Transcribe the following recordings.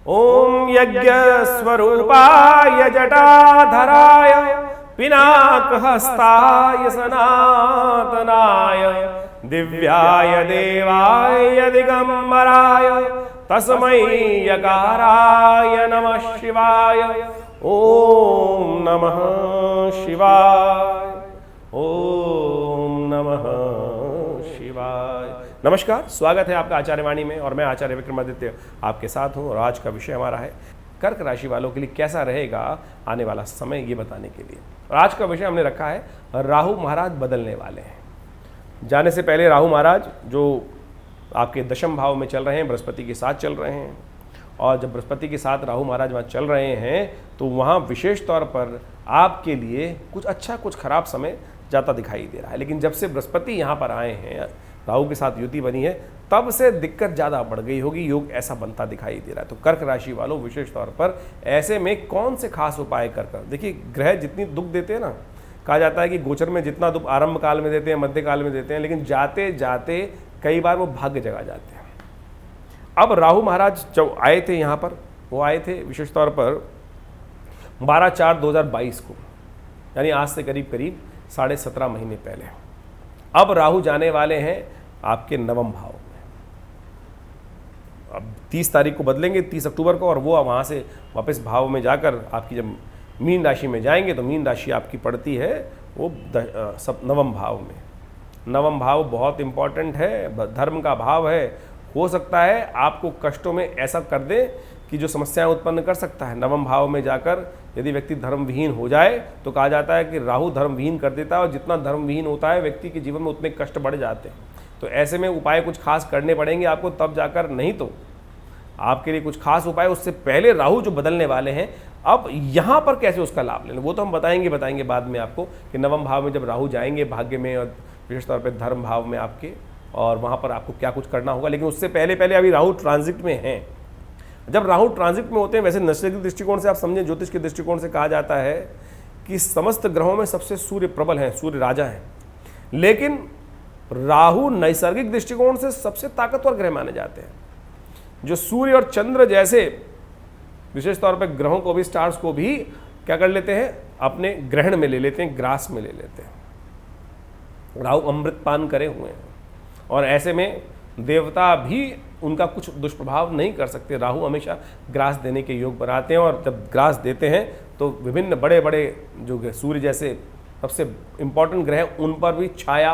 ओम यज्ञ स्वरूपाय जटाधराय पिनाकहस्ताय सनातनाय दिव्याय देवाय दिगंबराय तस्मै यकाराय नमः शिवाय। ओम नमः शिवाय। ओम नमः शिवाय। नमस्कार, स्वागत है आपका आचार्यवाणी में और मैं आचार्य विक्रमादित्य आपके साथ हूं। और आज का विषय हमारा है कर्क राशि वालों के लिए कैसा रहेगा आने वाला समय, ये बताने के लिए। और आज का विषय हमने रखा है राहु महाराज बदलने वाले हैं। जाने से पहले राहु महाराज जो आपके दशम भाव में चल रहे हैं, बृहस्पति के साथ चल रहे हैं। और जब बृहस्पति के साथ राहु महाराज वहाँ चल रहे हैं तो वहाँ विशेष तौर पर आपके लिए कुछ अच्छा कुछ खराब समय जाता दिखाई दे रहा है। लेकिन जब से बृहस्पति यहाँ पर आए हैं, राहु के साथ युति बनी है, तब से दिक्कत ज़्यादा बढ़ गई होगी। योग ऐसा बनता दिखाई दे रहा है। तो कर्क राशि वालों विशेष तौर पर ऐसे में कौन से खास उपाय कर देखिए, ग्रह जितनी दुख देते हैं ना, कहा जाता है कि गोचर में जितना दुख आरंभ काल में देते हैं, मध्य काल में देते हैं, लेकिन जाते जाते कई बार वो भाग्य जगा जाते हैं। अब राहु महाराज जब आए थे यहाँ पर, वो आए थे विशेष तौर पर 12/4/2022 को, यानी आज से करीब करीब 17.5 महीने पहले। अब राहु जाने वाले हैं आपके नवम भाव में। अब 30 तारीख को बदलेंगे, 30 अक्टूबर को, और वो वहाँ से वापस भाव में जाकर आपकी जब मीन राशि में जाएंगे तो मीन राशि आपकी पड़ती है वो नवम भाव में। नवम भाव बहुत इंपॉर्टेंट है, धर्म का भाव है। हो सकता है आपको कष्टों में ऐसा कर दे कि जो समस्याएं उत्पन्न कर सकता है। नवम भाव में जाकर यदि व्यक्ति धर्मविहीन हो जाए तो कहा जाता है कि राहु धर्मविहीन कर देता है, और जितना धर्मविहीन होता है व्यक्ति के जीवन में उतने कष्ट बढ़ जाते हैं। तो ऐसे में उपाय कुछ खास करने पड़ेंगे आपको, तब जाकर, नहीं तो आपके लिए कुछ खास उपाय। उससे पहले राहु जो बदलने वाले हैं, अब यहाँ पर कैसे उसका लाभ लेना, वो तो हम बताएंगे बाद में आपको कि नवम भाव में जब राहु जाएंगे भाग्य में और विशेष तौर पर धर्म भाव में आपके, और वहाँ पर आपको क्या कुछ करना होगा। लेकिन उससे पहले अभी राहु ट्रांजिट में हैं। जब राहु ट्रांजिट में होते हैं, वैसे नैसर्गिक दृष्टिकोण से आप समझें, ज्योतिष के दृष्टिकोण से कहा जाता है कि समस्त ग्रहों में सबसे सूर्य प्रबल है, सूर्य राजा है। लेकिन राहु नैसर्गिक दृष्टिकोण से सबसे ताकतवर ग्रह माने जाते हैं। जो सूर्य और चंद्र जैसे विशेष तौर पर ग्रहों को भी, स्टार्स को भी क्या कर लेते हैं, अपने ग्रहण में ले लेते हैं, ग्रास में ले लेते हैं। राहु अमृतपान करे हुए हैं, और ऐसे में देवता भी उनका कुछ दुष्प्रभाव नहीं कर सकते। राहु हमेशा ग्रास देने के योग बनाते हैं, और जब ग्रास देते हैं तो विभिन्न बड़े बड़े जो सूर्य जैसे सबसे इम्पोर्टेंट ग्रह, उन पर भी छाया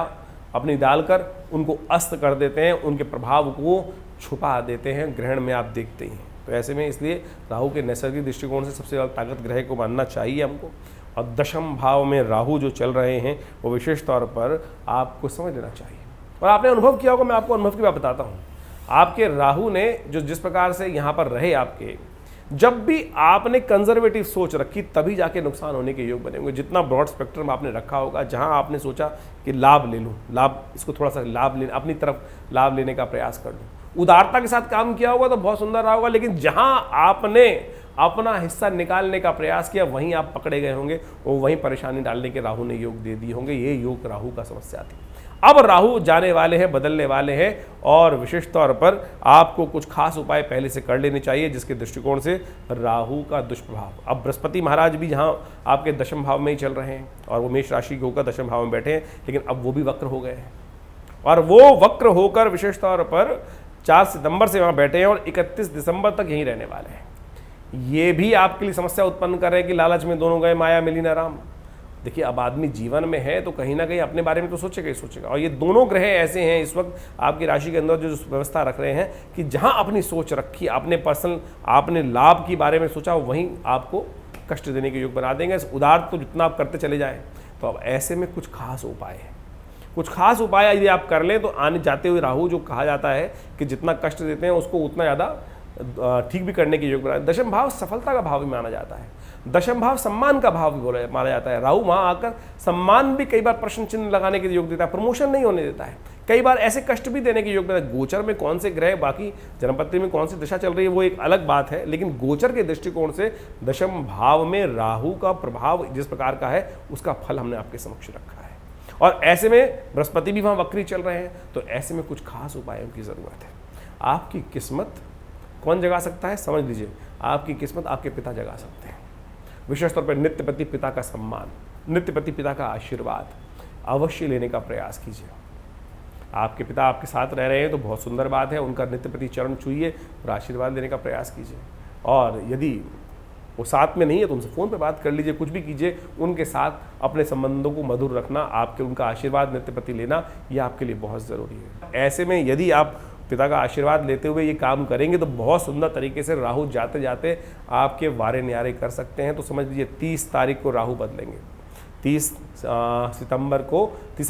अपनी डालकर उनको अस्त कर देते हैं, उनके प्रभाव को छुपा देते हैं। ग्रहण में आप देखते ही हैं। तो ऐसे में इसलिए राहु के नैसर्गिक दृष्टिकोण से सबसे ज़्यादा ताकत ग्रह को मानना चाहिए हमको। और दशम भाव में राहु जो चल रहे हैं वो विशेष तौर पर आपको समझ लेना चाहिए। और आपने अनुभव किया होगा, मैं आपको अनुभव की बात बताता हूँ। आपके राहु ने जो जिस प्रकार से यहाँ पर रहे आपके, जब भी आपने कंजर्वेटिव सोच रखी तभी जाके नुकसान होने के योग बने होंगे। जितना ब्रॉड स्पेक्ट्रम आपने रखा होगा, जहाँ आपने सोचा कि लाभ ले लूँ, लाभ, इसको थोड़ा सा लाभ लेने, अपनी तरफ लाभ लेने का प्रयास कर लूँ, उदारता के साथ काम किया होगा तो बहुत सुंदर रहा होगा। लेकिन जहाँ आपने अपना हिस्सा निकालने का प्रयास किया, वहीं आप पकड़े गए होंगे, और वहीं परेशानी डालने के राहु ने योग दे दिए होंगे। ये योग राहु का समस्या थी। अब राहु जाने वाले हैं, बदलने वाले हैं, और विशेष तौर पर आपको कुछ खास उपाय पहले से कर लेने चाहिए, जिसके दृष्टिकोण से राहु का दुष्प्रभाव। अब बृहस्पति महाराज भी जहाँ आपके दशम भाव में ही चल रहे हैं, और वो मेष राशि के होकर दशम भाव में बैठे हैं, लेकिन अब वो भी वक्र हो गए हैं। और वो वक्र होकर विशेष तौर पर 4 सितंबर से वहाँ बैठे हैं, और 31 दिसंबर तक यहीं रहने वाले हैं। ये भी आपके लिए समस्या उत्पन्न कर रहे हैं कि लालच में दोनों गए, माया मिली न राम। देखिए, अब आदमी जीवन में है तो कहीं ना कहीं अपने बारे में तो सोचेगा ही सोचेगा। और ये दोनों ग्रह ऐसे हैं इस वक्त आपकी राशि के अंदर जो व्यवस्था रख रहे हैं कि जहां अपनी सोच रखी, अपने पर्सनल, आपने लाभ के बारे में सोचा, वहीं आपको कष्ट देने के योग बना देंगे। उदार तो जितना आप करते चले जाएं। तो अब ऐसे में कुछ खास उपाय है, कुछ खास उपाय यदि आप कर लें तो आने जाते हुए राहु जो कहा जाता है कि जितना कष्ट देते हैं उसको उतना ज़्यादा ठीक भी करने के योग बना। दशम भाव सफलता का भाव भी माना जाता है, दशम भाव सम्मान का भाव भी माना जाता है। राहु वहाँ आकर सम्मान भी कई बार प्रश्न चिन्ह लगाने के योग देता है, प्रमोशन नहीं होने देता है, कई बार ऐसे कष्ट भी देने के योग देता है। गोचर में कौन से ग्रह, बाकी जन्मपत्री में कौन सी दशा चल रही है वो एक अलग बात है, लेकिन गोचर के दृष्टिकोण से दशम भाव में राहु का प्रभाव जिस प्रकार का है उसका फल हमने आपके समक्ष रखा है। और ऐसे में बृहस्पति भी वहाँ वक्री चल रहे हैं, तो ऐसे में कुछ खास उपायों की ज़रूरत है। आपकी किस्मत कौन जगा सकता है? समझ लीजिए, आपकी किस्मत आपके पिता जगा सकते हैं। विशेष तौर पर नित्य प्रति पिता का सम्मान, नित्य प्रति पिता का आशीर्वाद अवश्य लेने का प्रयास कीजिए। आपके पिता आपके साथ रह रहे हैं तो बहुत सुंदर बात है, उनका नित्य प्रति चरण छूइए और आशीर्वाद लेने का प्रयास कीजिए। और यदि वो साथ में नहीं है तो उनसे फ़ोन पे बात कर लीजिए, कुछ भी कीजिए, उनके साथ अपने संबंधों को मधुर रखना, आपके उनका आशीर्वाद नित्य प्रति लेना, ये आपके लिए बहुत ज़रूरी है। ऐसे में यदि आप पिता का आशीर्वाद लेते हुए ये काम करेंगे तो बहुत सुंदर तरीके से राहु जाते जाते आपके वारे न्यारे कर सकते हैं। तो समझ लीजिए 30 तारीख को राहु बदलेंगे, 30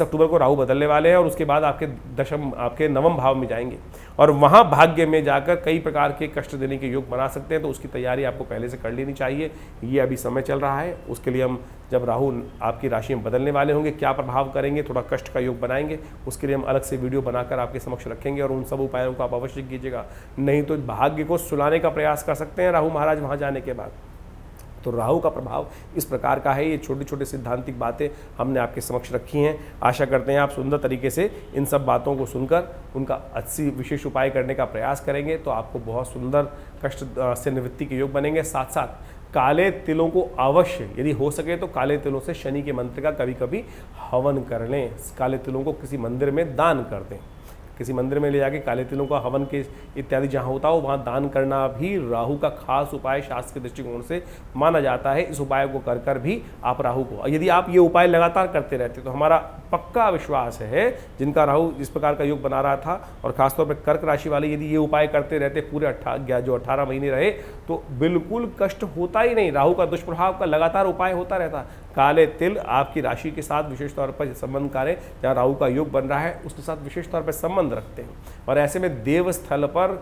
अक्टूबर को राहु बदलने वाले हैं और उसके बाद आपके नवम भाव में जाएंगे और वहाँ भाग्य में जाकर कई प्रकार के कष्ट देने के योग बना सकते हैं। तो उसकी तैयारी आपको पहले से कर लेनी चाहिए। ये अभी समय चल रहा है, उसके लिए हम जब राहु आपकी राशि में बदलने वाले होंगे क्या प्रभाव करेंगे, थोड़ा कष्ट का योग बनाएंगे, उसके लिए हम अलग से वीडियो बनाकर आपके समक्ष रखेंगे और उन सब उपायों को आप अवश्य कीजिएगा। नहीं तो भाग्य को सुलाने का प्रयास कर सकते हैं राहु महाराज वहाँ जाने के बाद। तो राहु का प्रभाव इस प्रकार का है। ये छोटी छोटी सिद्धांतिक बातें हमने आपके समक्ष रखी हैं। आशा करते हैं आप सुंदर तरीके से इन सब बातों को सुनकर उनका 80 विशेष उपाय करने का प्रयास करेंगे तो आपको बहुत सुंदर कष्ट से निवृत्ति के योग बनेंगे। साथ साथ काले तिलों को अवश्य यदि हो सके तो काले तिलों से शनि के मंत्र का कभी कभी हवन कर लें। काले तिलों को किसी मंदिर में दान कर दें, किसी मंदिर में ले जाके काले तिलों का हवन के इत्यादि जहाँ होता हो वहाँ दान करना भी राहु का खास उपाय शास्त्र के दृष्टिकोण से माना जाता है। इस उपाय को कर कर भी आप राहु को, यदि आप ये उपाय लगातार करते रहते तो हमारा पक्का विश्वास है जिनका राहु इस प्रकार का योग बना रहा था और खासतौर पर कर्क राशि वाले यदि ये उपाय करते रहते पूरे 18 महीने रहे तो बिल्कुल कष्ट होता ही नहीं। राहु का दुष्प्रभाव का लगातार उपाय होता रहता। काले तिल आपकी राशि के साथ विशेष तौर पर संबंध कार्य जहाँ राहु का योग बन रहा है उसके साथ विशेष तौर पर संबंध रखते हैं और ऐसे में देव स्थल पर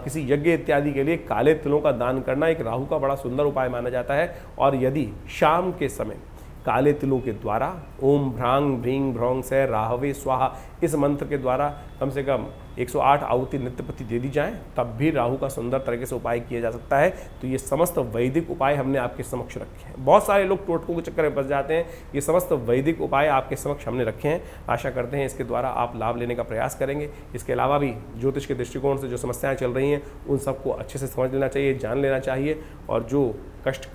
किसी यज्ञ इत्यादि के लिए काले तिलों का दान करना एक राहु का बड़ा सुंदर उपाय माना जाता है। और यदि शाम के समय काले तिलों के द्वारा ओम भ्रांग भ्रींग भ्रौंग से राहवे स्वाहा इस मंत्र के द्वारा कम से कम 108 आहुति नित्य प्रति दे दी जाए तब भी राहु का सुंदर तरीके से उपाय किया जा सकता है। तो ये समस्त वैदिक उपाय हमने आपके समक्ष रखे हैं। बहुत सारे लोग टोटकों के चक्कर में फंस जाते हैं, ये समस्त वैदिक उपाय आपके समक्ष हमने रखे हैं। आशा करते हैं इसके द्वारा आप लाभ लेने का प्रयास करेंगे। इसके अलावा भी ज्योतिष के दृष्टिकोण से जो समस्याएं चल रही हैं उन सबको अच्छे से समझ लेना चाहिए, जान लेना चाहिए और जो कष्ट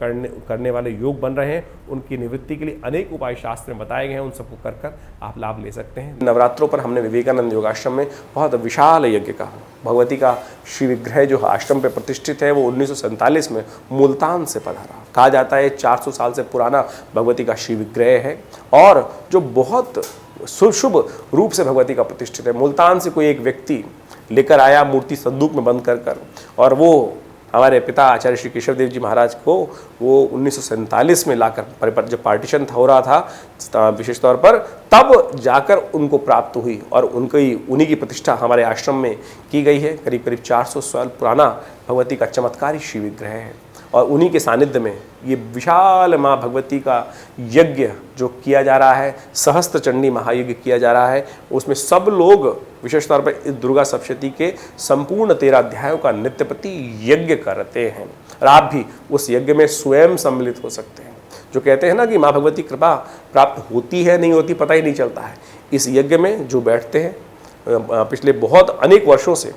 करने वाले योग बन रहे हैं उनकी निवृत्ति के लिए अनेक उपाय शास्त्र में बताए गए हैं, उन सबको कर कर आप लाभ ले सकते हैं। नवरात्रों पर हमने विवेकानंद योगाश्रम में बहुत विशाल यज्ञ का भगवती का श्री विग्रह जो आश्रम पे प्रतिष्ठित है वो 1947 में मुल्तान से पधारा। कहा जाता है 400 साल से पुराना भगवती का श्री विग्रह है और जो बहुत शुभ रूप से भगवती का प्रतिष्ठित है। मुल्तान से कोई एक व्यक्ति लेकर आया मूर्ति संदूक में बंद कर और वो हमारे पिता आचार्य श्री केशव देव जी महाराज को वो 1947 में लाकर जब पार्टीशन हो रहा था विशेष तौर पर तब जाकर उनको प्राप्त हुई और उन्हीं की प्रतिष्ठा हमारे आश्रम में की गई है। करीब करीब 400 साल पुराना भगवती का चमत्कारी श्री विग्रह है और उन्हीं के सानिध्य में ये विशाल माँ भगवती का यज्ञ जो किया जा रहा है, सहस्त्र चंडी महायज्ञ किया जा रहा है, उसमें सब लोग विशेष तौर पर इस दुर्गा सप्तशती के संपूर्ण 13 अध्यायों का नित्य प्रति यज्ञ करते हैं और आप भी उस यज्ञ में स्वयं सम्मिलित हो सकते हैं। जो कहते हैं ना कि माँ भगवती कृपा प्राप्त होती है नहीं होती पता ही नहीं चलता है। इस यज्ञ में जो बैठते हैं पिछले बहुत अनेक वर्षों से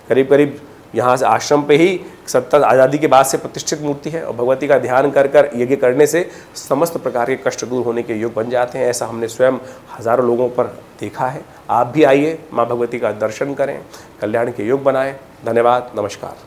करीब यहाँ से आश्रम पे ही सत्ता आज़ादी के बाद से प्रतिष्ठित मूर्ति है और भगवती का ध्यान कर कर यज्ञ करने से समस्त प्रकार के कष्ट दूर होने के योग बन जाते हैं। ऐसा हमने स्वयं हजारों लोगों पर देखा है। आप भी आइए, माँ भगवती का दर्शन करें, कल्याण के योग बनाएं। धन्यवाद, नमस्कार।